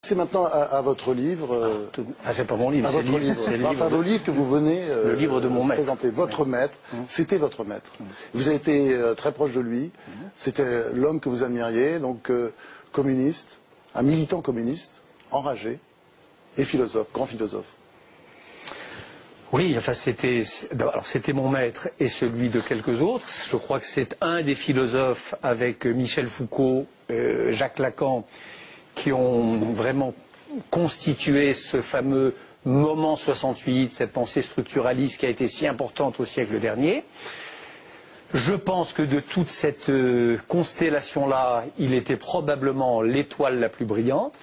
C'est maintenant à votre livre. C'est pas mon livre, à votre livre. C'est le livre, enfin, le livre que vous venez le livre de mon maître. présenter. Votre maître, c'était votre maître. Vous avez été très proche de lui. C'était l'homme que vous admiriez, donc communiste, un militant communiste, enragé, et philosophe, grand philosophe. Oui, enfin c'était mon maître et celui de quelques autres. Je crois que c'est un des philosophes avec Michel Foucault, Jacques Lacan, qui ont vraiment constitué ce fameux moment 68, cette pensée structuraliste qui a été si importante au siècle dernier. Je pense que de toute cette constellation-là, il était probablement l'étoile la plus brillante.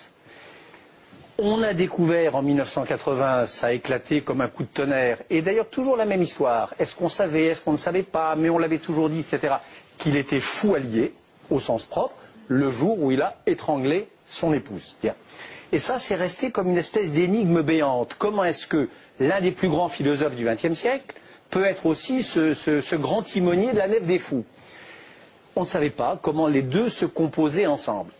On a découvert en 1980, ça a éclaté comme un coup de tonnerre, et d'ailleurs toujours la même histoire. Est-ce qu'on savait, est-ce qu'on ne savait pas, mais on l'avait toujours dit, etc., qu'il était fou allié, au sens propre, le jour où il a étranglé son épouse. Bien. Et ça, c'est resté comme une espèce d'énigme béante. Comment est-ce que l'un des plus grands philosophes du XXe siècle peut être aussi ce grand timonier de la nef des fous? On ne savait pas comment les deux se composaient ensemble.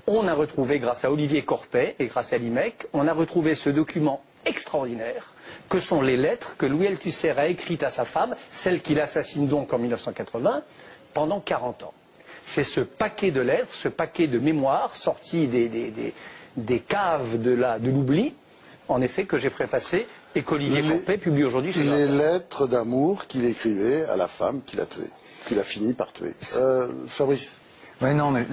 On a retrouvé, grâce à Olivier Corpet et grâce à l'IMEC, on a retrouvé ce document extraordinaire que sont les lettres que Louis Althusser a écrites à sa femme, celle qu'il assassine donc en 1980, pendant 40 ans. C'est ce paquet de lettres, ce paquet de mémoires sortis des caves de l'oubli, en effet, que j'ai préfacé et qu'Olivier Corpet publie aujourd'hui chez les lettres d'amour qu'il écrivait à la femme qu'il a tuée, qu'il a fini par tuer. Fabrice. Oui, non, mais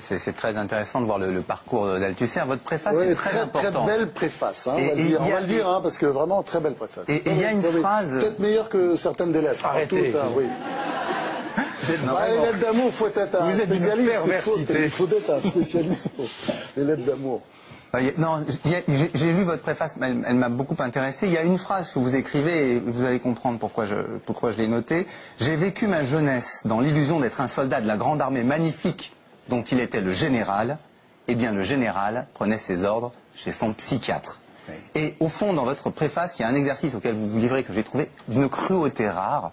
c'est très intéressant de voir le parcours d'Althusser. Votre préface est très importante. Très belle préface, hein, on va le dire, hein, parce que vraiment très belle préface. Et il y a une phrase... Peut-être meilleure que certaines des lettres. Arrêtez. Toutes, hein, oui. Les lettres d'amour, il faut être un spécialiste. Il faut être un spécialiste pour les lettres d'amour. Non, j'ai lu votre préface, elle m'a beaucoup intéressé. Il y a une phrase que vous écrivez, et vous allez comprendre pourquoi je l'ai notée. J'ai vécu ma jeunesse dans l'illusion d'être un soldat de la grande armée magnifique dont il était le général. Eh bien, le général prenait ses ordres chez son psychiatre. Oui. Et au fond, dans votre préface, il y a un exercice auquel vous vous livrez que j'ai trouvé d'une cruauté rare.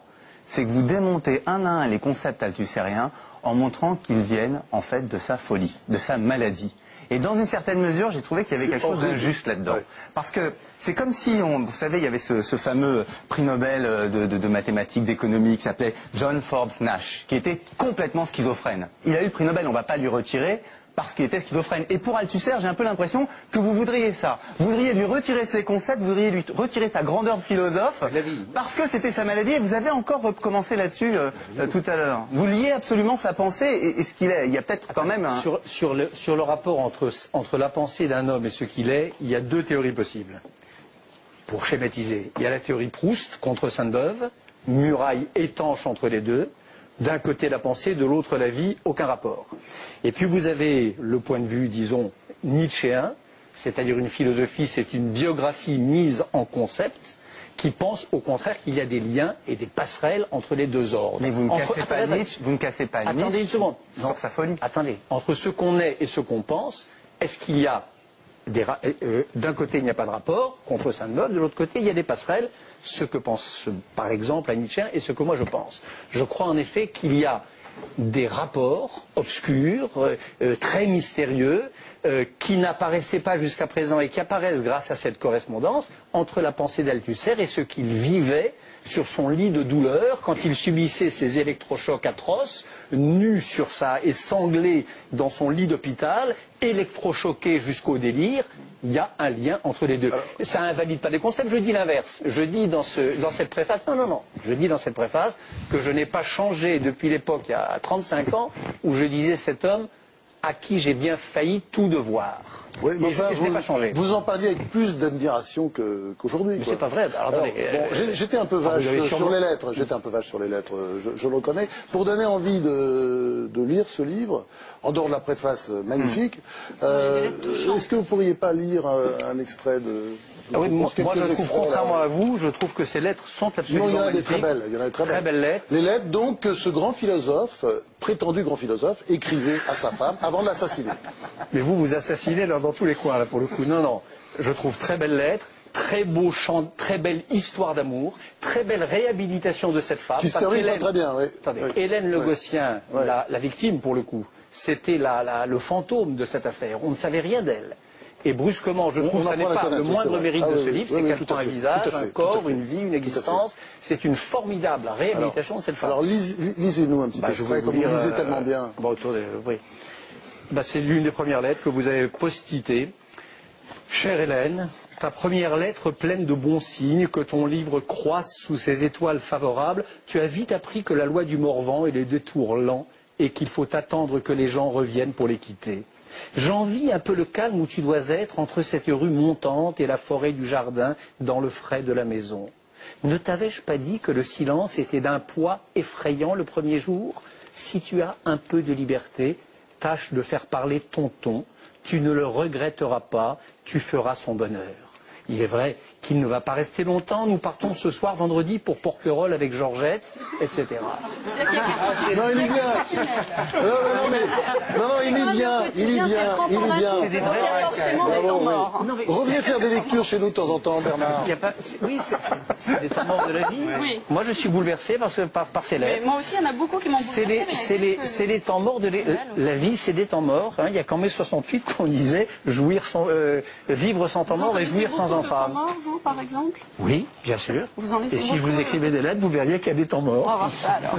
C'est que vous démontez un à un les concepts althussériens en montrant qu'ils viennent en fait de sa folie, de sa maladie. Et dans une certaine mesure, j'ai trouvé qu'il y avait quelque chose d'injuste là-dedans. Ouais. Parce que c'est comme si, vous savez, il y avait ce fameux prix Nobel de mathématiques, d'économie, qui s'appelait John Forbes Nash, qui était complètement schizophrène. Il a eu le prix Nobel, on ne va pas lui retirer, parce qu'il était schizophrène. Et pour Althusser, j'ai un peu l'impression que vous voudriez ça. Vous voudriez lui retirer ses concepts, vous voudriez lui retirer sa grandeur de philosophe, parce que c'était sa maladie, et vous avez encore recommencé là-dessus tout à l'heure. Vous liez absolument sa pensée et ce qu'il est. Il y a peut-être quand même un... Sur le rapport entre la pensée d'un homme et ce qu'il est, il y a deux théories possibles. Pour schématiser, il y a la théorie Proust contre Sainte-Beuve, muraille étanche entre les deux. D'un côté la pensée, de l'autre la vie, aucun rapport. Et puis vous avez le point de vue, disons, nietzschéen, c'est-à-dire une philosophie, c'est une biographie mise en concept, qui pense au contraire qu'il y a des liens et des passerelles entre les deux ordres. Mais vous ne cassez pas Nietzsche, vous ne cassez pas Nietzsche. Attendez une seconde. Sur sa folie. Attendez. Entre ce qu'on est et ce qu'on pense, est-ce qu'il y a d'un côté il n'y a pas de rapport contre Sainte-Beuve, de l'autre côté il y a des passerelles, ce que pense par exemple un Nietzschéen et ce que moi je pense. Je crois en effet qu'il y a des rapports obscurs, très mystérieux, qui n'apparaissaient pas jusqu'à présent et qui apparaissent grâce à cette correspondance entre la pensée d'Althusser et ce qu'il vivait sur son lit de douleur quand il subissait ces électrochocs atroces, nu sur ça et sanglé dans son lit d'hôpital, électrochoqué jusqu'au délire. Il y a un lien entre les deux. Ça invalide pas les concepts, je dis l'inverse. Je dis dans cette préface, non, je dis dans cette préface que je n'ai pas changé depuis l'époque, il y a 35 ans, où je disais cet homme à qui j'ai bien failli tout devoir. Oui, mais enfin, je n'ai pas changé. Vous en parliez avec plus d'admiration qu'aujourd'hui. Mais c'est pas vrai. Alors, j'étais un peu vache sur les lettres. J'étais un peu vache sur les lettres, je le reconnais. Pour donner envie de lire ce livre, en dehors de la préface magnifique, est-ce que vous pourriez pas lire un extrait de... Oui, moi je trouve, contrairement à vous, je trouve que ces lettres sont absolument magnifiques. Il y en a des très belles. Il y en a des très belles lettres. Les lettres, donc, que ce grand philosophe, prétendu grand philosophe, écrivait à sa femme avant de l'assassiner. Mais vous assassinez là, dans tous les coins, là, pour le coup. Non, je trouve très belles lettres, très beau chant, très belle histoire d'amour, très belle réhabilitation de cette femme. Qui se termine pas très bien, oui. Attendez, oui. Hélène Le Gossien, la victime pour le coup, c'était le fantôme de cette affaire. On ne savait rien d'elle. Et brusquement, je trouve que ça n'est pas le moindre mérite de ce livre, c'est qu'elle prend un visage, un corps, une vie, une existence. C'est une formidable réhabilitation de cette femme. Alors lisez-nous un petit extrait, comme vous lisez tellement bien. Bon, oui. C'est l'une des premières lettres que vous avez postitées. Chère Hélène, ta première lettre pleine de bons signes, que ton livre croisse sous ses étoiles favorables, tu as vite appris que la loi du Morvan est les détours lents et qu'il faut attendre que les gens reviennent pour les quitter. J'envie un peu le calme où tu dois être entre cette rue montante et la forêt du jardin dans le frais de la maison. Ne t'avais-je pas dit que le silence était d'un poids effrayant le premier jour? Si tu as un peu de liberté, tâche de faire parler ton ton, tu ne le regretteras pas, tu feras son bonheur. Il est vrai qu'il ne va pas rester longtemps. Nous partons ce soir, vendredi, pour Porquerolles avec Georgette, etc. Non, il est bien. Non, il est bien. Il est bien. C'est des vrais morts. Revenez faire des lectures chez nous de temps en temps, Bernard. Oui, c'est des temps morts de la vie. Oui. Moi, je suis bouleversé par ces lettres. Mais moi aussi, il y en a beaucoup qui m'ont bouleversé. C'est les temps morts de la vie, c'est des temps morts. Il y a qu'en mai 68 qu'on disait vivre sans temps mort et jouir sans enfant. Vous, par exemple? Oui, bien sûr. Vous en et si je vous écrivais des lettres, vous verriez qu'il y a des temps morts. On va voir ça alors.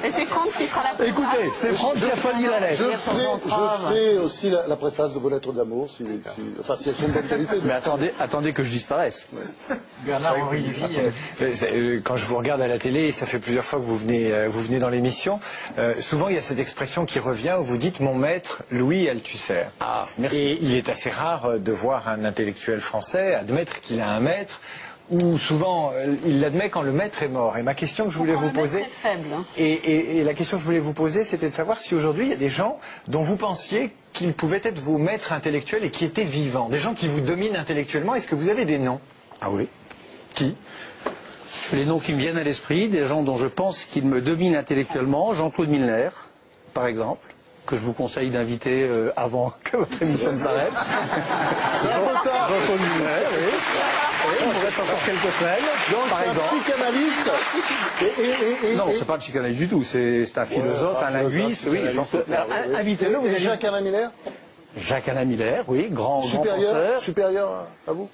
Et c'est Franz qui fera la préface. Écoutez, c'est Franz qui a choisi la lettre. Je ferai aussi la préface de vos lettres d'amour, si elles sont de bonne qualité. Mais attendez que je disparaisse. Ouais. Bernard-Henri Lévy, quand je vous regarde à la télé, ça fait plusieurs fois que vous venez dans l'émission, souvent il y a cette expression qui revient où vous dites « mon maître Louis Althusser ». Merci. Et il est assez rare de voir un intellectuel français admettre qu'il a un maître, ou souvent il l'admet quand le maître est mort. Et ma question que je voulais vous poser, et la question que je voulais vous poser, c'était de savoir si aujourd'hui il y a des gens dont vous pensiez qu'ils pouvaient être vos maîtres intellectuels et qui étaient vivants, des gens qui vous dominent intellectuellement. Est-ce que vous avez des noms? Ah oui. Qui? Les noms qui me viennent à l'esprit, des gens dont je pense qu'ils me dominent intellectuellement, Jean-Claude Milner, par exemple, que je vous conseille d'inviter avant que votre émission ne s'arrête. Jean-Claude Milner, oui. Il me reste encore quelques semaines, donc, par exemple. Un psychanalyste Non, c'est pas un psychanalyste du tout, c'est un philosophe, un linguiste, oui. Invitez-le, vous avez Jacques-Alain Miller? Jacques-Alain Miller, oui, grand penseur. Supérieur à vous?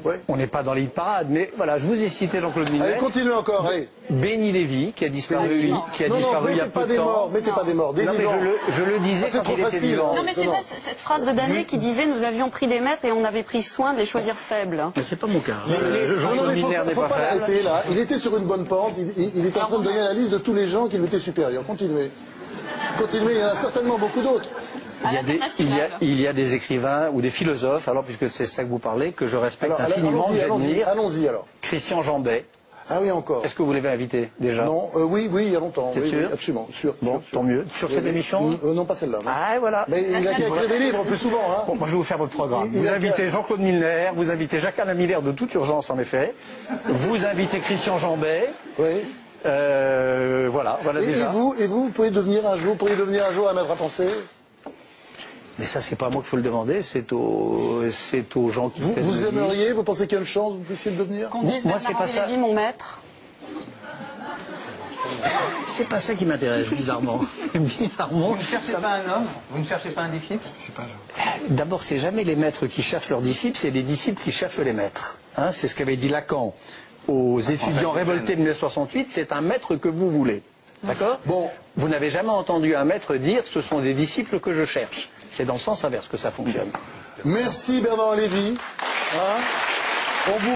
Ouais. On n'est pas dans l'île parade, mais voilà, je vous ai cité Jean-Claude Milner. Allez, continuez encore, allez. Béni Lévy, qui a disparu, il y a peu de temps. Mettez pas des morts, des vivants. Je le disais quand il était vivant. Non, mais c'est pas cette phrase de Danet qui disait nous avions pris des maîtres et on avait pris soin de les choisir faibles. Mais c'est pas mon cas. Jean-Claude Milner n'est pas faible. Là. Il était sur une bonne pente, il était en train de donner la liste de tous les gens qui lui étaient supérieurs. Continuez. Continuez, il y en a certainement beaucoup d'autres. Il y a des écrivains ou des philosophes, alors puisque c'est ça que vous parlez, que je respecte infiniment, que j'admire. Allons-y alors. Christian Jambet. Ah oui, encore. Est-ce que vous l'avez invité déjà? Non, oui, il y a longtemps. C'est sûr? Absolument, sûr. Bon, tant mieux. Sur cette émission? Non, pas celle-là. Ah, voilà. Mais il a écrit des livres plus souvent. Hein. Bon, moi je vais vous faire votre programme. Vous invitez Jean-Claude Milner, vous invitez Jacques-Alain Miller de toute urgence en effet, vous invitez Christian Jambet. Oui. Voilà déjà. Et vous pouvez devenir un jour un maître à penser? Mais ça, c'est pas à moi qu'il faut le demander, c'est aux gens qui vous aimeriez, vous pensez qu'il y a une chance, vous puissiez le devenir? Qu'on dise Bernard-Henri Lévy, mon maître. C'est pas ça qui m'intéresse, bizarrement. Vous ne cherchez pas un homme? Vous ne cherchez pas un disciple? D'abord, c'est jamais les maîtres qui cherchent leurs disciples, c'est les disciples qui cherchent les maîtres. Hein, c'est ce qu'avait dit Lacan aux étudiants révoltés de 1968, c'est un maître que vous voulez. D'accord? Bon, vous n'avez jamais entendu un maître dire ce sont des disciples que je cherche. C'est dans le sens inverse que ça fonctionne. Merci Bernard Lévy. Hein?